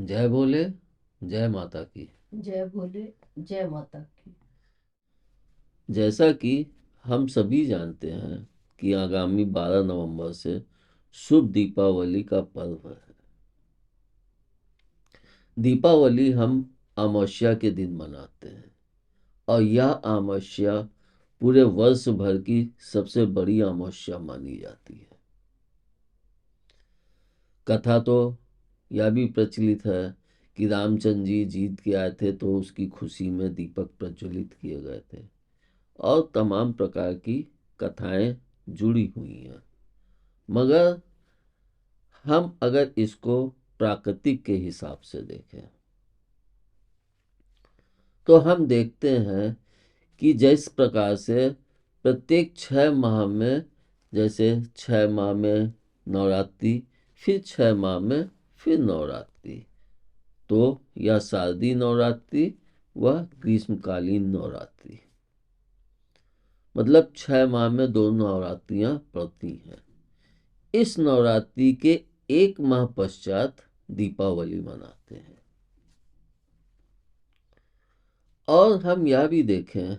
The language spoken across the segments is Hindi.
जय भोले, जय माता की। जय भोले, जय माता की। जैसा कि हम सभी जानते हैं कि आगामी 12 नवंबर से शुभ दीपावली का पर्व है। दीपावली हम अमावस्या के दिन मनाते हैं और यह अमावस्या पूरे वर्ष भर की सबसे बड़ी अमावस्या मानी जाती है। कथा तो यह भी प्रचलित है कि रामचंद्र जी जीत के आए थे तो उसकी खुशी में दीपक प्रज्वलित किए गए थे और तमाम प्रकार की कथाएं जुड़ी हुई हैं। मगर हम अगर इसको प्राकृतिक के हिसाब से देखें तो हम देखते हैं कि जिस प्रकार से प्रत्येक 6 माह में, जैसे 6 माह में नवरात्रि, फिर 6 माह में फिर नवरात्रि, तो यह शारदीय नवरात्रि व ग्रीष्मकालीन नवरात्रि, मतलब 6 माह में 2 नवरात्रियां पड़ती हैं। इस नवरात्रि के 1 माह पश्चात दीपावली मनाते हैं। और हम यह भी देखें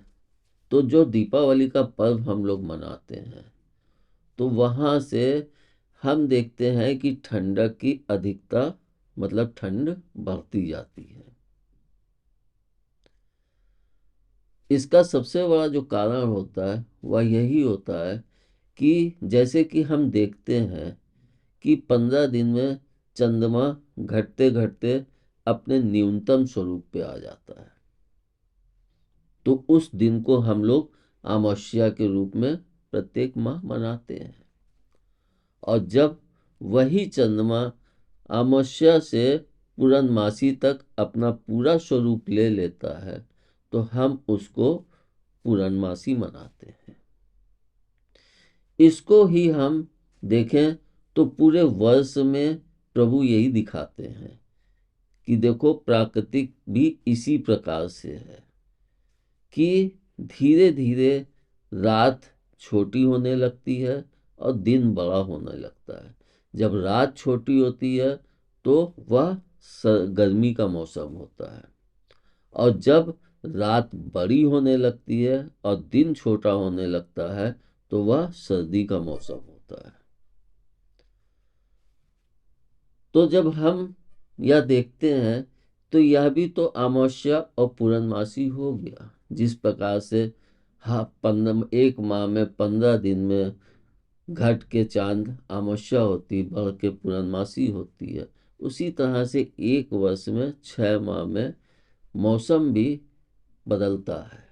तो जो दीपावली का पर्व हम लोग मनाते हैं तो वहाँ से हम देखते हैं कि ठंडक की अधिकता, मतलब ठंड बढ़ती जाती है। इसका सबसे बड़ा जो कारण होता है वह यही होता है कि जैसे कि हम देखते हैं कि 15 दिन में चंद्रमा घटते घटते अपने न्यूनतम स्वरूप पे आ जाता है, तो उस दिन को हम लोग अमावस्या के रूप में प्रत्येक माह मनाते हैं। और जब वही चंद्रमा अमावस्या से पूर्णमासी तक अपना पूरा स्वरूप ले लेता है तो हम उसको पूर्णमासी मनाते हैं। इसको ही हम देखें तो पूरे वर्ष में प्रभु यही दिखाते हैं कि देखो प्राकृतिक भी इसी प्रकार से है कि धीरे धीरे रात छोटी होने लगती है और दिन बड़ा होने लगता है। जब रात छोटी होती है तो वह गर्मी का मौसम होता है, और जब रात बड़ी होने लगती है और दिन छोटा होने लगता है तो वह सर्दी का मौसम होता है। तो जब हम यह देखते हैं तो यह भी तो अमावस्या और पूर्णमासी हो गया। जिस प्रकार से हाँ 1 माह में 15 दिन में घट के चांद अमावस्या होती, बढ़ के पूर्णमासी होती है, उसी तरह से एक वर्ष में 6 माह में मौसम भी बदलता है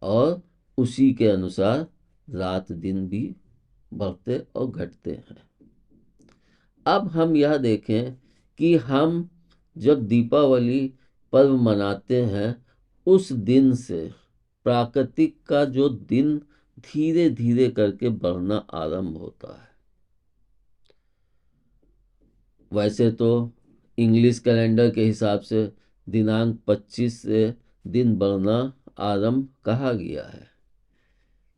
और उसी के अनुसार रात दिन भी बढ़ते और घटते हैं। अब हम यह देखें कि हम जब दीपावली पर्व मनाते हैं उस दिन से प्राकृतिक का जो दिन धीरे धीरे करके बढ़ना आरंभ होता है। वैसे तो इंग्लिश कैलेंडर के हिसाब से दिनांक 25 से दिन बढ़ना आरंभ कहा गया है,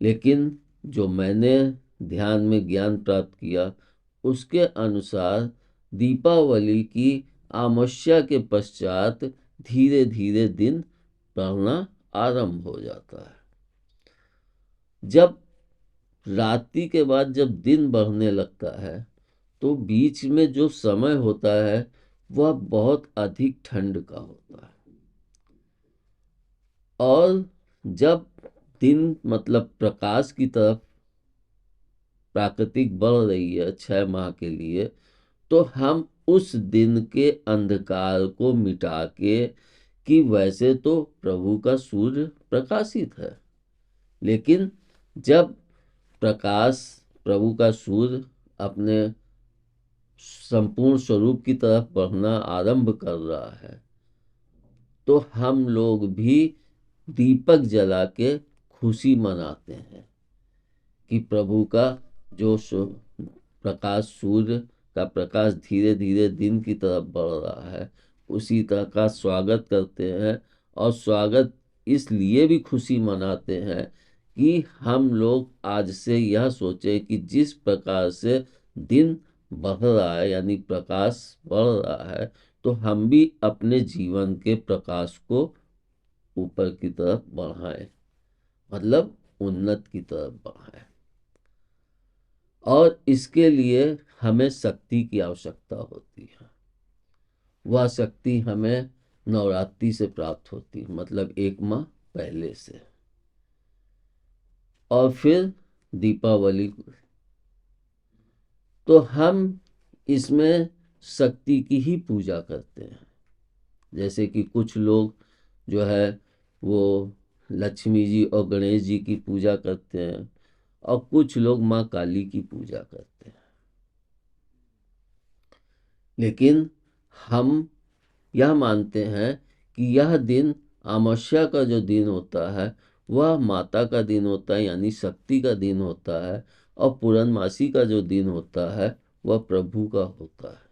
लेकिन जो मैंने ध्यान में ज्ञान प्राप्त किया उसके अनुसार दीपावली की अमावस्या के पश्चात धीरे धीरे दिन बढ़ना आरंभ हो जाता है। जब रात्रि के बाद जब दिन बढ़ने लगता है तो बीच में जो समय होता है वह बहुत अधिक ठंड का होता है। और जब दिन, मतलब प्रकाश की तरफ प्राकृतिक बढ़ रही है 6 माह के लिए, तो हम उस दिन के अंधकार को मिटा के, कि वैसे तो प्रभु का सूर्य प्रकाशित है, लेकिन जब प्रकाश, प्रभु का सूर्य अपने संपूर्ण स्वरूप की तरफ बढ़ना आरंभ कर रहा है तो हम लोग भी दीपक जला के खुशी मनाते हैं कि प्रभु का जो प्रकाश, सूर्य का प्रकाश धीरे धीरे दिन की तरफ बढ़ रहा है, उसी तरह का स्वागत करते हैं। और स्वागत इसलिए भी खुशी मनाते हैं कि हम लोग आज से यह सोचें कि जिस प्रकार से दिन बढ़ रहा है, यानी प्रकाश बढ़ रहा है, तो हम भी अपने जीवन के प्रकाश को ऊपर की तरफ बढ़ाएं, मतलब उन्नत की तरफ बढ़ाएं। और इसके लिए हमें शक्ति की आवश्यकता होती है। वह शक्ति हमें नवरात्रि से प्राप्त होती है, मतलब एक माह पहले से, और फिर दीपावली को। तो हम इसमें शक्ति की ही पूजा करते हैं। जैसे कि कुछ लोग जो है वो लक्ष्मी जी और गणेश जी की पूजा करते हैं, और कुछ लोग माँ काली की पूजा करते हैं। लेकिन हम यह मानते हैं कि यह दिन, अमावस्या का जो दिन होता है, वह माता का दिन होता है, यानी शक्ति का दिन होता है, और पूर्णमासी का जो दिन होता है वह प्रभु का होता है।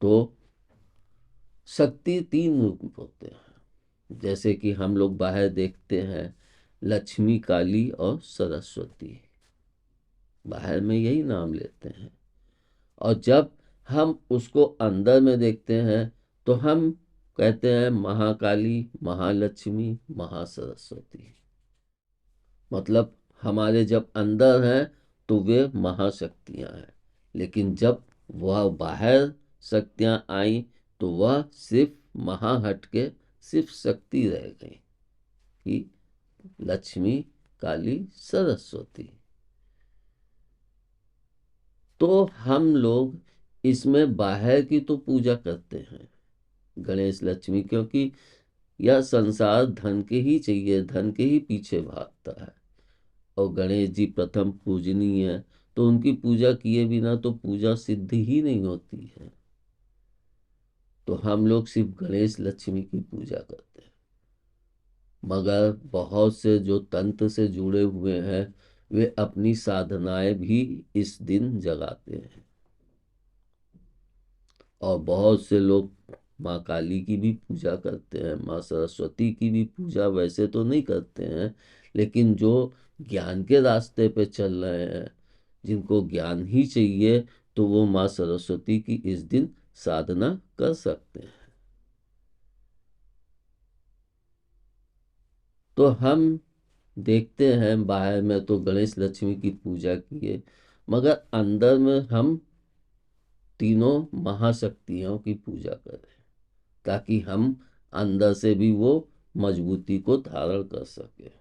तो शक्ति तीन रूप होते हैं। जैसे कि हम लोग बाहर देखते हैं, लक्ष्मी, काली और सरस्वती, बाहर में यही नाम लेते हैं। और जब हम उसको अंदर में देखते हैं तो हम कहते हैं महाकाली, महालक्ष्मी, महासरस्वती। मतलब हमारे जब अंदर हैं तो वे महाशक्तियां हैं, लेकिन जब वह बाहर शक्तियां आई तो वह सिर्फ महा हट के सिर्फ शक्ति रह गई, कि लक्ष्मी, काली, सरस्वती। तो हम लोग इसमें बाहर की तो पूजा करते हैं, गणेश, लक्ष्मी, क्योंकि यह संसार धन के ही चाहिए, धन के ही पीछे भागता है। और गणेश जी प्रथम पूजनीय है, तो उनकी पूजा किए बिना तो पूजा सिद्ध ही नहीं होती है। तो हम लोग सिर्फ गणेश, लक्ष्मी की पूजा करते हैं। मगर बहुत से जो तंत्र से जुड़े हुए हैं, वे अपनी साधनाएं भी इस दिन जगाते हैं। और बहुत से लोग माँ काली की भी पूजा करते हैं, माँ सरस्वती की भी पूजा वैसे तो नहीं करते हैं, लेकिन जो ज्ञान के रास्ते पे चल रहे हैं, जिनको ज्ञान ही चाहिए, तो वो माँ सरस्वती की इस दिन साधना कर सकते हैं। तो हम देखते हैं बाहर में तो गणेश, लक्ष्मी की पूजा किए, मगर अंदर में हम तीनों महाशक्तियों की पूजा करें, ताकि हम अंदर से भी वो मजबूती को धारण कर सके।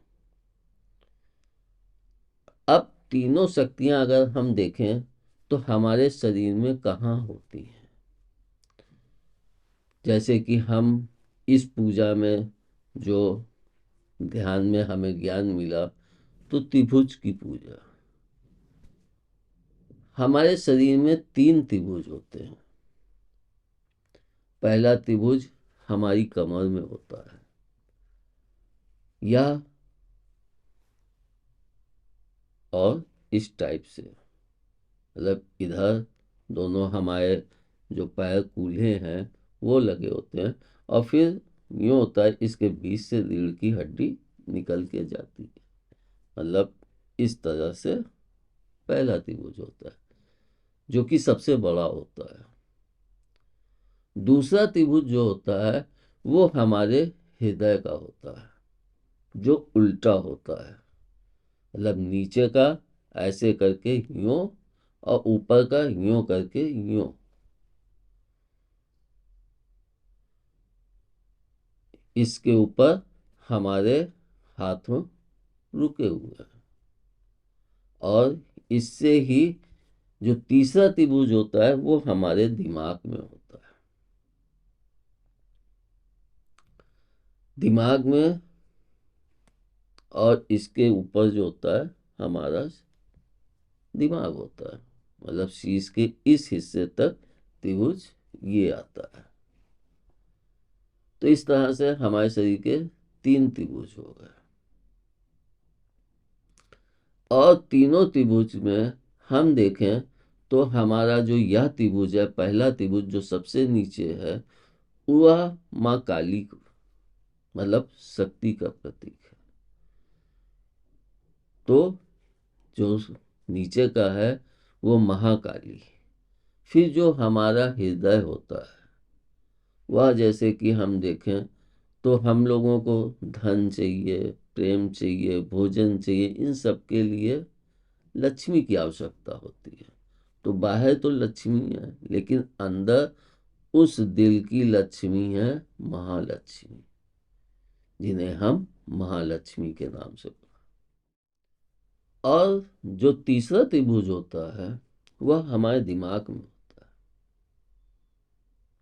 अब तीनों शक्तियां अगर हम देखें तो हमारे शरीर में कहाँ होती हैं। जैसे कि हम इस पूजा में जो ध्यान में हमें ज्ञान मिला, तो त्रिभुज की पूजा। हमारे शरीर में तीन त्रिभुज होते हैं। पहला त्रिभुज हमारी कमर में होता है, यह और इस टाइप से, मतलब इधर दोनों हमारे जो पैर कूल्हे हैं वो लगे होते हैं, और फिर यूँ होता है, इसके बीच से रीढ़ की हड्डी निकल के जाती है, मतलब इस तरह से पहला त्रिभुज होता है, जो कि सबसे बड़ा होता है। दूसरा त्रिभुज जो होता है वो हमारे हृदय का होता है, जो उल्टा होता है, मतलब नीचे का ऐसे करके यूं, और ऊपर का यूं करके यूं। इसके ऊपर हमारे हाथ में रुके हुए हैं। और इससे ही जो तीसरा त्रिभुज होता है वो हमारे दिमाग में होता है। दिमाग में, और इसके ऊपर जो होता है हमारा दिमाग होता है, मतलब शीश के इस हिस्से तक त्रिभुज ये आता है। तो इस तरह से हमारे शरीर के तीन त्रिभुज हो गए। और तीनों त्रिभुज में हम देखें तो हमारा जो यह त्रिभुज है, पहला त्रिभुज जो सबसे नीचे है, वह माँ काली मतलब शक्ति का प्रतीक है। तो जो नीचे का है वो महाकाली। फिर जो हमारा हृदय होता है वह, जैसे कि हम देखें तो हम लोगों को धन चाहिए, प्रेम चाहिए, भोजन चाहिए, इन सब के लिए लक्ष्मी की आवश्यकता होती है। तो बाहर तो लक्ष्मी है, लेकिन अंदर उस दिल की लक्ष्मी है महालक्ष्मी, जिन्हें हम महालक्ष्मी के नाम से। और जो तीसरा त्रिभुज होता है वह हमारे दिमाग में होता है,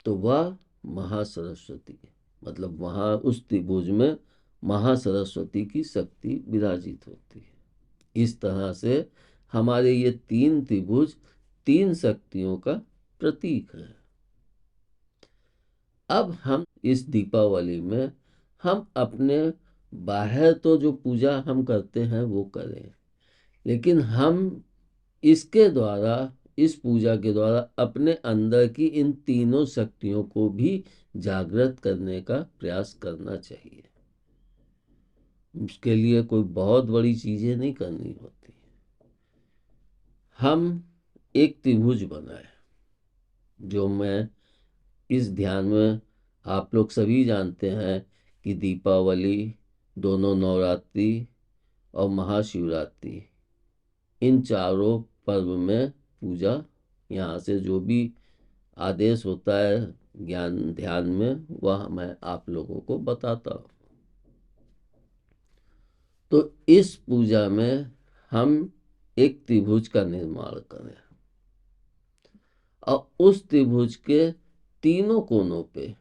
तो वह महासरस्वती है। मतलब वहाँ उस त्रिभुज में महासरस्वती की शक्ति विराजित होती है। इस तरह से हमारे ये तीन त्रिभुज तीन शक्तियों का प्रतीक है। अब हम इस दीपावली में हम अपने बाहर तो जो पूजा हम करते हैं वो करें, लेकिन हम इसके द्वारा, इस पूजा के द्वारा अपने अंदर की इन तीनों शक्तियों को भी जागृत करने का प्रयास करना चाहिए। उसके लिए कोई बहुत बड़ी चीजें नहीं करनी होती। हम एक त्रिभुज बनाए, जो मैं इस ध्यान में, आप लोग सभी जानते हैं कि दीपावली, दोनों नवरात्रि और महाशिवरात्रि, इन चारों पर्व में पूजा, यहाँ से जो भी आदेश होता है ज्ञान ध्यान में, वह मैं आप लोगों को बताता हूँ। तो इस पूजा में हम एक त्रिभुज का निर्माण करें और उस त्रिभुज के तीनों कोनों पे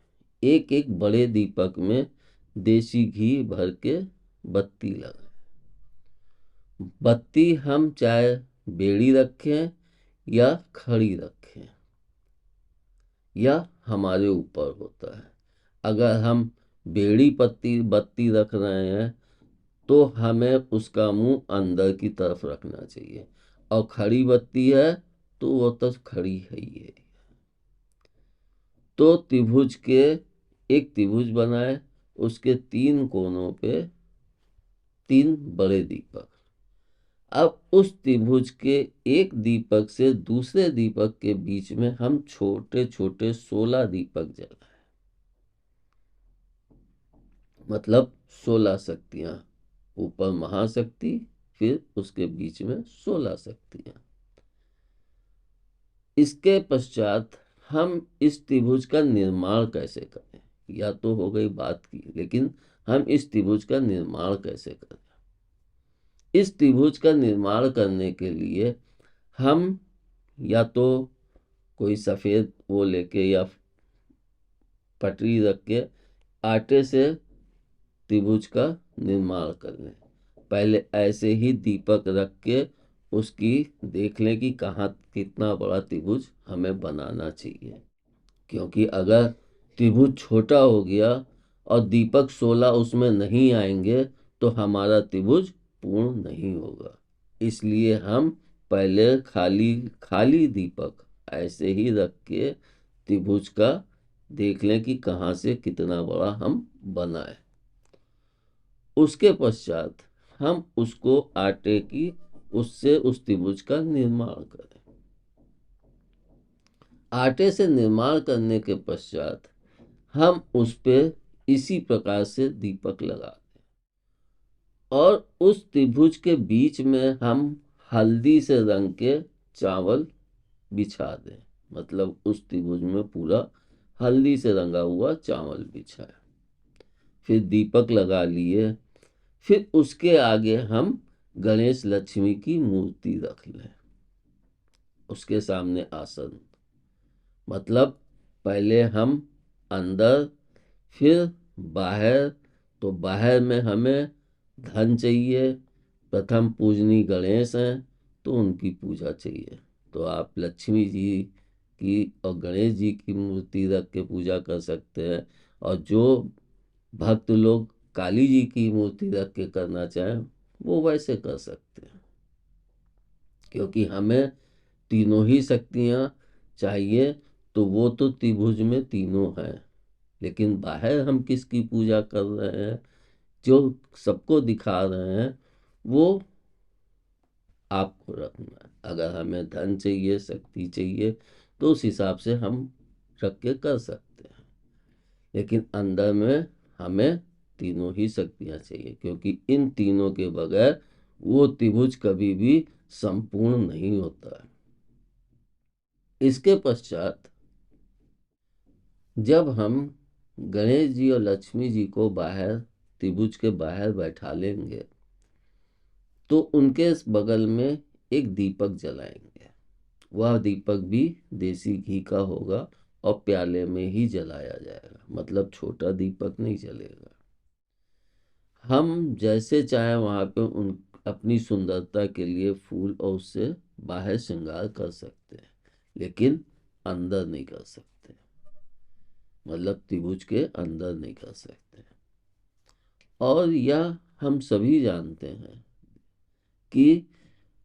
एक एक बड़े दीपक में देसी घी भर के बत्ती लगाएं। बत्ती हम चाहे बेड़ी रखें या खड़ी रखें, या हमारे ऊपर होता है। अगर हम बेड़ी पत्ती बत्ती रख रहे हैं तो हमें उसका मुंह अंदर की तरफ रखना चाहिए, और खड़ी बत्ती है तो वो तो खड़ी है ही है। तो त्रिभुज के एक त्रिभुज बनाए, उसके तीन कोनों पे तीन बड़े दीपक। अब उस त्रिभुज के एक दीपक से दूसरे दीपक के बीच में हम छोटे छोटे 16 दीपक जलाए। मतलब 16 शक्तियां, ऊपर महाशक्ति, फिर उसके बीच में 16 शक्तियां। इसके पश्चात हम इस त्रिभुज का निर्माण कैसे करें, या तो हो गई बात की, लेकिन हम इस त्रिभुज का निर्माण कैसे करें। इस त्रिभुज का निर्माण करने के लिए हम या तो कोई सफेद वो लेके या पटरी रख के आटे से त्रिभुज का निर्माण कर लें। पहले ऐसे ही दीपक रख के उसकी देख लें कि कहाँ कितना बड़ा त्रिभुज हमें बनाना चाहिए, क्योंकि अगर त्रिभुज छोटा हो गया और दीपक 16 उसमें नहीं आएंगे तो हमारा त्रिभुज पूर्ण नहीं होगा। इसलिए हम पहले खाली खाली दीपक ऐसे ही रख के त्रिभुज का देख लें कि कहाँ से कितना बड़ा हम बनाए। उसके पश्चात हम उसको आटे की उससे उस त्रिभुज का निर्माण करें। आटे से निर्माण करने के पश्चात हम उस पे इसी प्रकार से दीपक लगा दें, और उस त्रिभुज के बीच में हम हल्दी से रंग के चावल बिछा दें। मतलब उस त्रिभुज में पूरा हल्दी से रंगा हुआ चावल बिछाए। फिर दीपक लगा लिए। फिर उसके आगे हम गणेश लक्ष्मी की मूर्ति रख लें, उसके सामने आसन। मतलब पहले हम अंदर, फिर बाहर। तो बाहर में हमें धन चाहिए। प्रथम पूजनी गणेश हैं तो उनकी पूजा चाहिए, तो आप लक्ष्मी जी की और गणेश जी की मूर्ति रख के पूजा कर सकते हैं। और जो भक्त लोग काली जी की मूर्ति रख के करना चाहें वो वैसे कर सकते हैं, क्योंकि हमें तीनों ही शक्तियाँ चाहिए। तो वो तो त्रिभुज में तीनों हैं, लेकिन बाहर हम किसकी पूजा कर रहे हैं, जो सबको दिखा रहे हैं, वो आपको रखना है। अगर हमें धन चाहिए, शक्ति चाहिए, तो उस हिसाब से हम रख के कर सकते हैं, लेकिन अंदर में हमें तीनों ही शक्तियां चाहिए, क्योंकि इन तीनों के बगैर वो त्रिभुज कभी भी संपूर्ण नहीं होता है। इसके पश्चात जब हम गणेश जी और लक्ष्मी जी को बाहर, त्रिभुज के बाहर बैठा लेंगे, तो उनके बगल में एक दीपक जलाएंगे। वह दीपक भी देसी घी का होगा और प्याले में ही जलाया जाएगा, मतलब छोटा दीपक नहीं जलेगा। हम जैसे चाहे वहां पे उन अपनी सुंदरता के लिए फूल और उससे बाहर श्रृंगार कर सकते हैं, लेकिन अंदर नहीं कर सकते, मतलब त्रिभुज के अंदर नहीं कर सकते। और यह हम सभी जानते हैं कि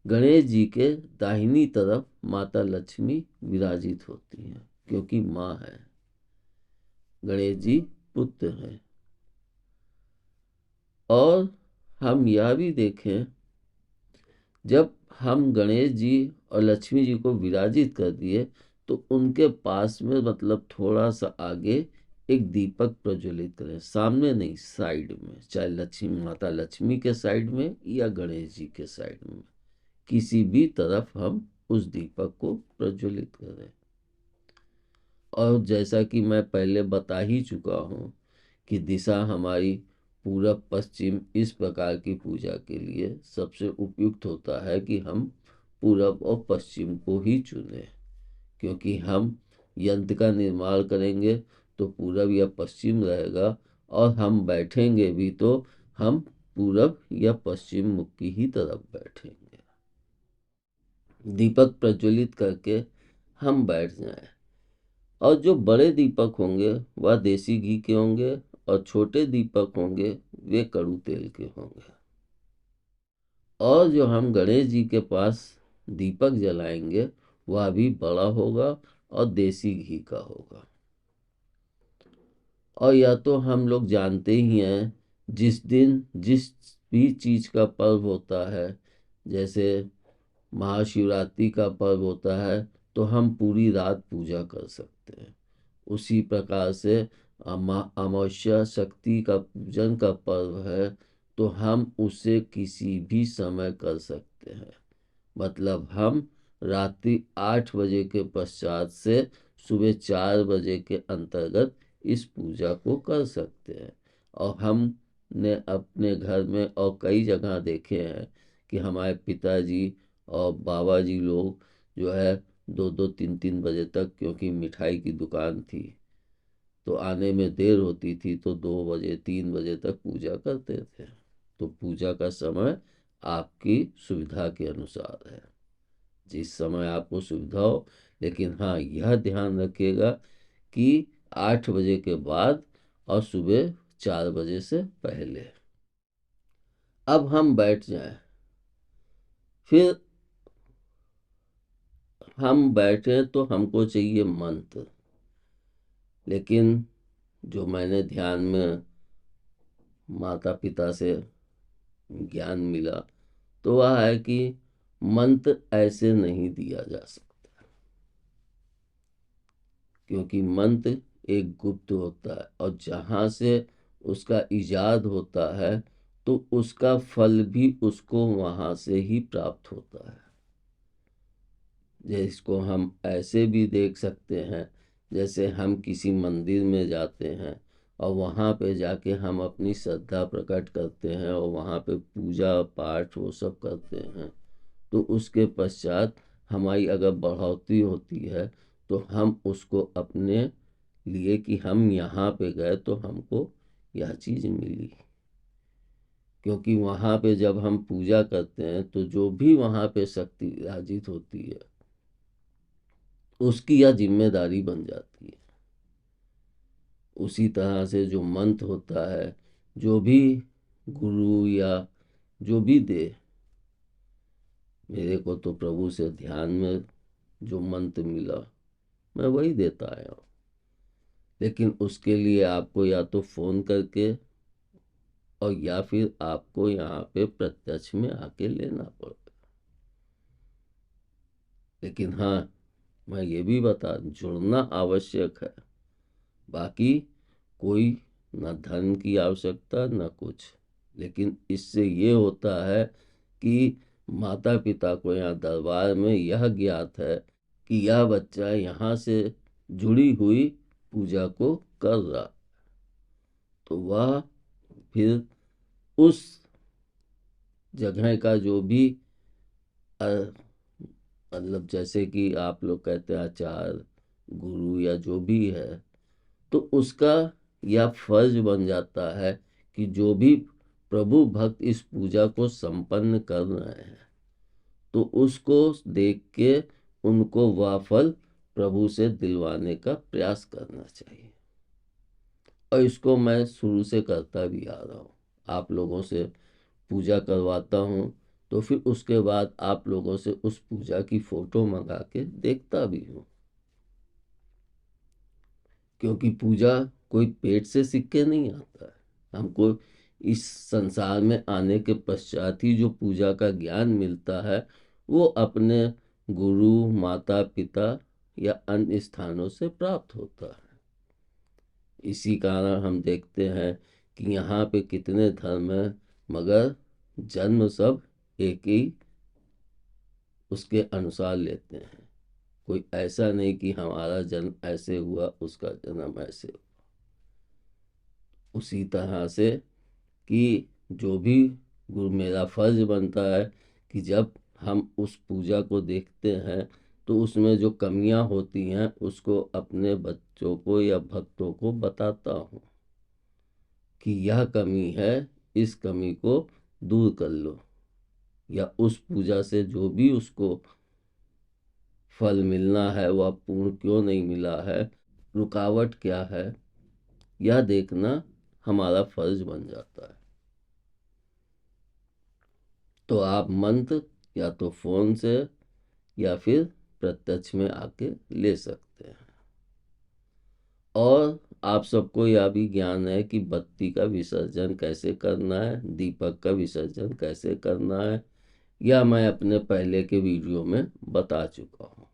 गणेश जी के दाहिनी तरफ माता लक्ष्मी विराजित होती हैं, क्योंकि माँ है, गणेश जी पुत्र हैं। और हम यह भी देखें, जब हम गणेश जी और लक्ष्मी जी को विराजित कर दिए, तो उनके पास में, मतलब थोड़ा सा आगे, एक दीपक प्रज्वलित करें। सामने नहीं, साइड में, चाहे लक्ष्मी, माता लक्ष्मी के साइड में या गणेश जी के साइड में, किसी भी तरफ हम उस दीपक को प्रज्वलित करें। और जैसा कि मैं पहले बता ही चुका हूँ कि दिशा हमारी पूरब पश्चिम, इस प्रकार की पूजा के लिए सबसे उपयुक्त होता है कि हम पूरब और पश्चिम को ही चुनें, क्योंकि हम यंत्र का निर्माण करेंगे तो पूरब या पश्चिम रहेगा, और हम बैठेंगे भी तो हम पूरब या पश्चिम मुख की ही तरफ बैठेंगे। दीपक प्रज्वलित करके हम बैठ जाएं। और जो बड़े दीपक होंगे वह देसी घी के होंगे, और छोटे दीपक होंगे वे कड़ू तेल के होंगे। और जो हम गणेश जी के पास दीपक जलाएंगे वह भी बड़ा होगा और देसी घी का होगा। और या तो हम लोग जानते ही हैं, जिस दिन जिस भी चीज का पर्व होता है, जैसे महाशिवरात्रि का पर्व होता है, तो हम पूरी रात पूजा कर सकते हैं। उसी प्रकार से अमावस्या शक्ति का पूजन का पर्व है, तो हम उसे किसी भी समय कर सकते हैं। मतलब हम रात्रि 8 बजे के पश्चात से सुबह 4 बजे के अंतर्गत इस पूजा को कर सकते हैं। और हमने अपने घर में और कई जगह देखे हैं कि हमारे पिताजी और बाबा जी लोग जो है 2-2, 3-3 बजे तक, क्योंकि मिठाई की दुकान थी तो आने में देर होती थी, तो 2 बजे 3 बजे तक पूजा करते थे। तो पूजा का समय आपकी सुविधा के अनुसार है, जिस समय आपको सुविधा हो, लेकिन हाँ यह ध्यान रखिएगा कि 8 बजे के बाद और सुबह 4 बजे से पहले। अब हम बैठ जाएं। फिर हम बैठे तो हमको चाहिए मंत्र, लेकिन जो मैंने ध्यान में माता पिता से ज्ञान मिला, तो वह है कि मंत्र ऐसे नहीं दिया जा सकता, क्योंकि मंत्र एक गुप्त होता है, और जहाँ से उसका इजाद होता है तो उसका फल भी उसको वहाँ से ही प्राप्त होता है। जिसको हम ऐसे भी देख सकते हैं, जैसे हम किसी मंदिर में जाते हैं और वहाँ पे जाके हम अपनी श्रद्धा प्रकट करते हैं और वहाँ पे पूजा पाठ वो सब करते हैं, तो उसके पश्चात हमारी अगर बढ़ोतरी होती है तो हम उसको अपने लिए कि हम यहाँ पे गए तो हमको यह चीज़ मिली। क्योंकि वहाँ पे जब हम पूजा करते हैं तो जो भी वहाँ पे शक्ति विराजित होती है उसकी यह जिम्मेदारी बन जाती है। उसी तरह से जो मंत्र होता है, जो भी गुरु या जो भी दे, मेरे को तो प्रभु से ध्यान में जो मंत्र मिला मैं वही देता आया हूँ। लेकिन उसके लिए आपको या तो फोन करके और या फिर आपको यहाँ पे प्रत्यक्ष में आके लेना पड़ेगा। लेकिन हाँ, मैं ये भी बता, जुड़ना आवश्यक है। बाकी कोई न धन की आवश्यकता न कुछ, लेकिन इससे ये होता है कि माता पिता को यहाँ दरबार में यह ज्ञात है कि यह बच्चा यहाँ से जुड़ी हुई पूजा को कर रहा, तो वह फिर उस जगह का जो भी मतलब जैसे कि आप लोग कहते हैं आचार्य, गुरु या जो भी है, तो उसका यह फर्ज बन जाता है कि जो भी प्रभु भक्त इस पूजा को संपन्न कर रहे हैं, तो उसको देख के उनको वह फल प्रभु से दिलवाने का प्रयास करना चाहिए। और इसको मैं शुरू से करता भी आ रहा हूँ। आप लोगों से पूजा करवाता हूँ, तो फिर उसके बाद आप लोगों से उस पूजा की फोटो मंगा के देखता भी हूँ, क्योंकि पूजा कोई पेट से सीख के नहीं आता है। हमको इस संसार में आने के पश्चात ही जो पूजा का ज्ञान मिलता है, वो अपने गुरु, माता पिता या अन्य स्थानों से प्राप्त होता है। इसी कारण हम देखते हैं कि यहाँ पे कितने धर्म हैं, मगर जन्म सब एक ही उसके अनुसार लेते हैं। कोई ऐसा नहीं कि हमारा जन्म ऐसे हुआ, उसका जन्म ऐसे हुआ। उसी तरह से कि जो भी गुरु, मेरा फर्ज बनता है कि जब हम उस पूजा को देखते हैं तो उसमें जो कमियां होती हैं उसको अपने बच्चों को या भक्तों को बताता हूँ कि यह कमी है, इस कमी को दूर कर लो, या उस पूजा से जो भी उसको फल मिलना है वह पूर्ण क्यों नहीं मिला है, रुकावट क्या है, यह देखना हमारा फर्ज बन जाता है। तो आप मंत्र या तो फोन से या फिर प्रत्यक्ष में आके ले सकते हैं। और आप सबको यह भी ज्ञान है कि बत्ती का विसर्जन कैसे करना है, दीपक का विसर्जन कैसे करना है, यह मैं अपने पहले के वीडियो में बता चुका हूँ।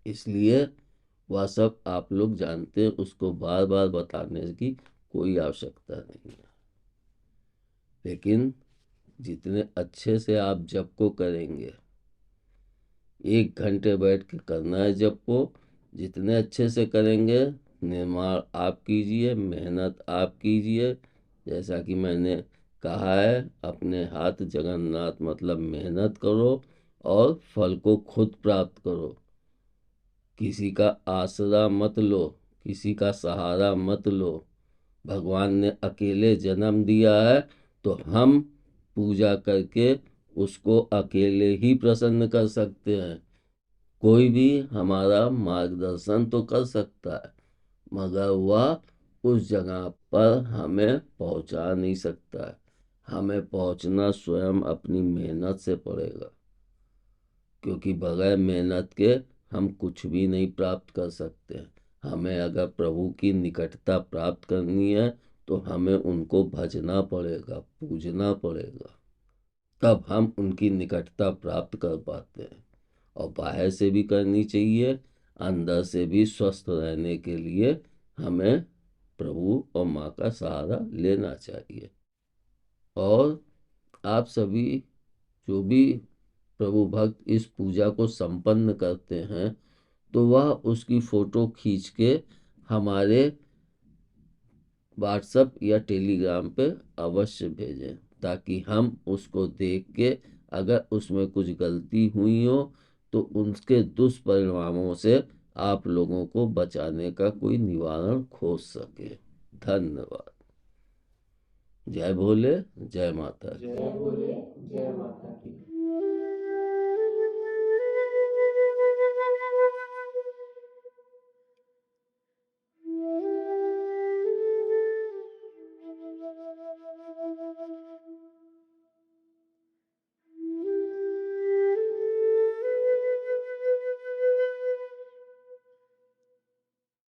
इसलिए वह सब आप लोग जानते हैं, उसको बार बार बताने की कोई आवश्यकता नहीं है। लेकिन जितने अच्छे से आप जप को करेंगे, 1 घंटे बैठ के करना है जप को, जितने अच्छे से करेंगे, निर्माण आप कीजिए, मेहनत आप कीजिए। जैसा कि मैंने कहा है, अपने हाथ जगन्नाथ, मतलब मेहनत करो और फल को खुद प्राप्त करो। किसी का आसरा मत लो, किसी का सहारा मत लो। भगवान ने अकेले जन्म दिया है, तो हम पूजा करके उसको अकेले ही प्रसन्न कर सकते हैं। कोई भी हमारा मार्गदर्शन तो कर सकता है, मगर वह उस जगह पर हमें पहुंचा नहीं सकता है। हमें पहुंचना स्वयं अपनी मेहनत से पड़ेगा, क्योंकि बगैर मेहनत के हम कुछ भी नहीं प्राप्त कर सकते हैं। हमें अगर प्रभु की निकटता प्राप्त करनी है तो हमें उनको भजना पड़ेगा, पूजना पड़ेगा, तब हम उनकी निकटता प्राप्त कर पाते हैं। और बाहर से भी करनी चाहिए, अंदर से भी स्वस्थ रहने के लिए हमें प्रभु और माँ का सहारा लेना चाहिए। और आप सभी जो भी प्रभु भक्त इस पूजा को संपन्न करते हैं, तो वह उसकी फोटो खींच के हमारे व्हाट्सएप या टेलीग्राम पे अवश्य भेजें, ताकि हम उसको देख के अगर उसमें कुछ गलती हुई हो तो उनके दुष्परिणामों से आप लोगों को बचाने का कोई निवारण खोज सके। धन्यवाद। जय भोले, जय माता की। जय भोले, जय माता की।